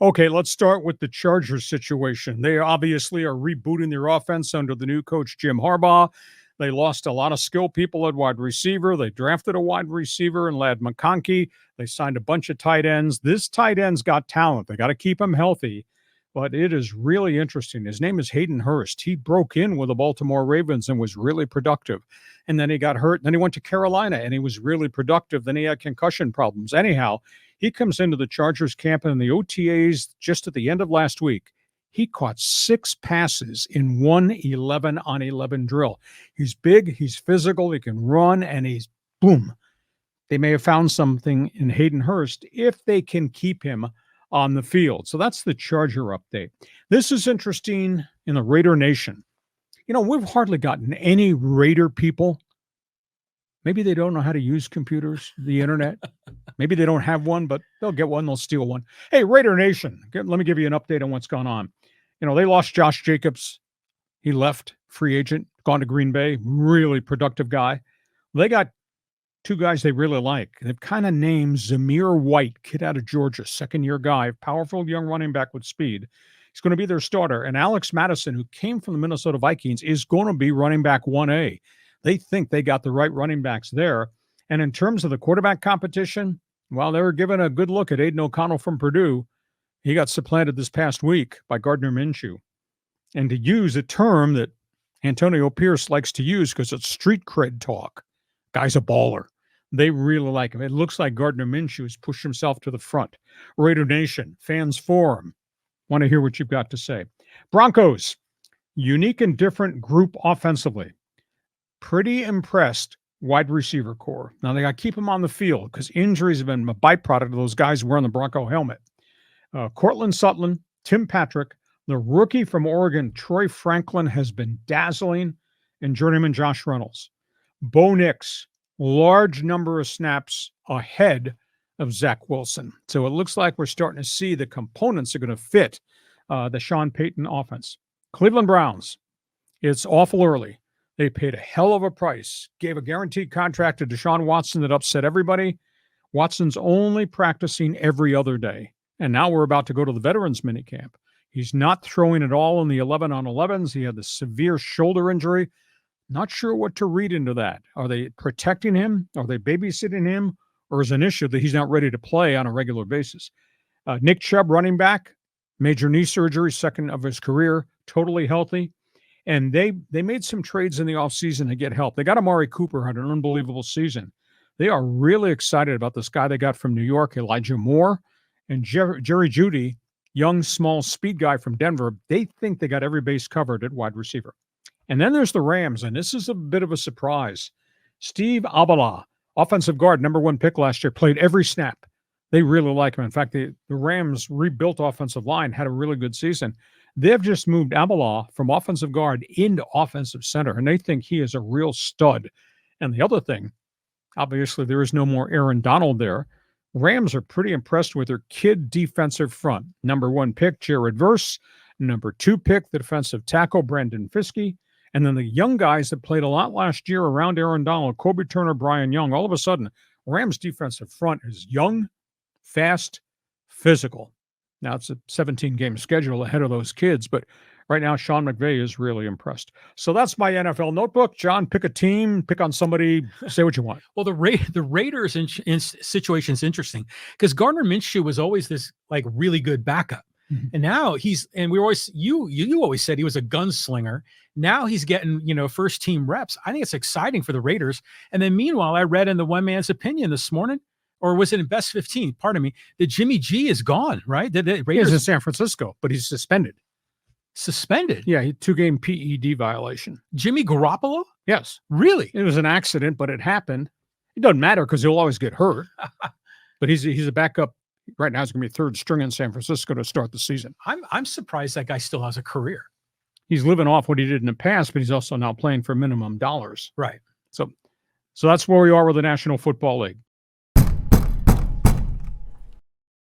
Okay, let's start with the Chargers situation. They obviously are rebooting their offense under the new coach, Jim Harbaugh. They lost a lot of skill people at wide receiver. They drafted a wide receiver in Lad McConkey. They signed a bunch of tight ends. This tight end's got talent. They got to keep him healthy. But it is really interesting. His name is Hayden Hurst. He broke in with the Baltimore Ravens and was really productive. And then he got hurt. Then he went to Carolina and he was really productive. Then he had concussion problems. Anyhow, he comes into the Chargers camp in the OTAs just at the end of last week. He caught 6 passes in one 11-on-11 drill. He's big, he's physical, he can run, and he's boom. They may have found something in Hayden Hurst if they can keep him on the field. So that's the Charger update. This is interesting in the Raider Nation. You know, we've hardly gotten any Raider people. Maybe they don't know how to use computers, the internet. Maybe they don't have one, but they'll get one, they'll steal one. Hey, Raider Nation, let me give you an update on what's going on. You know, they lost Josh Jacobs. He left, free agent, gone to Green Bay, really productive guy. They got 2 guys they really like. They've kind of named Zamir White, kid out of Georgia, second-year guy, powerful young running back with speed. He's going to be their starter. And Alex Madison, who came from the Minnesota Vikings, is going to be running back 1A. They think they got the right running backs there. And in terms of the quarterback competition, while they were given a good look at Aiden O'Connell from Purdue, he got supplanted this past week by Gardner Minshew. And to use a term that Antonio Pierce likes to use because it's street cred talk, guy's a baller. They really like him. It looks like Gardner Minshew has pushed himself to the front. Raider Nation, fans forum, want to hear what you've got to say. Broncos, unique and different group offensively. Pretty impressed wide receiver core. Now, they got to keep them on the field because injuries have been a byproduct of those guys wearing the Bronco helmet. Cortland Sutton, Tim Patrick, the rookie from Oregon, Troy Franklin, has been dazzling, and journeyman Josh Reynolds. Bo Nix, large number of snaps ahead of Zach Wilson. So it looks like we're starting to see the components are going to fit the Sean Payton offense. Cleveland Browns, it's awful early. They paid a hell of a price, gave a guaranteed contract to Deshaun Watson that upset everybody. Watson's only practicing every other day. And now we're about to go to the veterans minicamp. He's not throwing at all in the 11-on-11s. He had the severe shoulder injury. Not sure what to read into that. Are they protecting him? Are they babysitting him? Or is it an issue that he's not ready to play on a regular basis? Nick Chubb, running back, major knee surgery, second of his career, totally healthy. And they made some trades in the offseason to get help. They got Amari Cooper, had an unbelievable season. They are really excited about this guy they got from New York, Elijah Moore, and Jerry Jeudy, young, small speed guy from Denver. They think they got every base covered at wide receiver. And then there's the Rams, and this is a bit of a surprise. Steve Abala, offensive guard, number 1 pick last year, played every snap. They really like him. In fact, the Rams rebuilt offensive line, had a really good season. They've just moved Abala from offensive guard into offensive center, and they think he is a real stud. And the other thing, obviously there is no more Aaron Donald there. Rams are pretty impressed with their kid defensive front. Number 1 pick, Jared Verse. Number 2 pick, the defensive tackle, Brandon Fiske. And then the young guys that played a lot last year around Aaron Donald, Kobe Turner, Brian Young. All of a sudden, Rams defensive front is young, fast, physical. Now, it's a 17-game schedule ahead of those kids, but right now, Sean McVay is really impressed. So that's my NFL notebook. John, pick a team, pick on somebody, say what you want. Well, the Raiders in situation is interesting because Garner Minshew was always this like really good backup. Mm-hmm. And now we always, you always said he was a gunslinger. Now he's getting, first team reps. I think it's exciting for the Raiders. And then meanwhile, I read in the One Man's Opinion this morning, or was it in Best 15? Pardon me. That Jimmy G is gone, right? The Raiders he's in San Francisco, but he's suspended. Suspended? Yeah, 2-game PED violation. Jimmy Garoppolo? Yes. Really? It was an accident, but it happened. It doesn't matter because he'll always get hurt. But he's a backup. Right now, he's going to be 3rd string in San Francisco to start the season. I'm surprised that guy still has a career. He's living off what he did in the past, but he's also now playing for minimum dollars. Right. So that's where we are with the National Football League.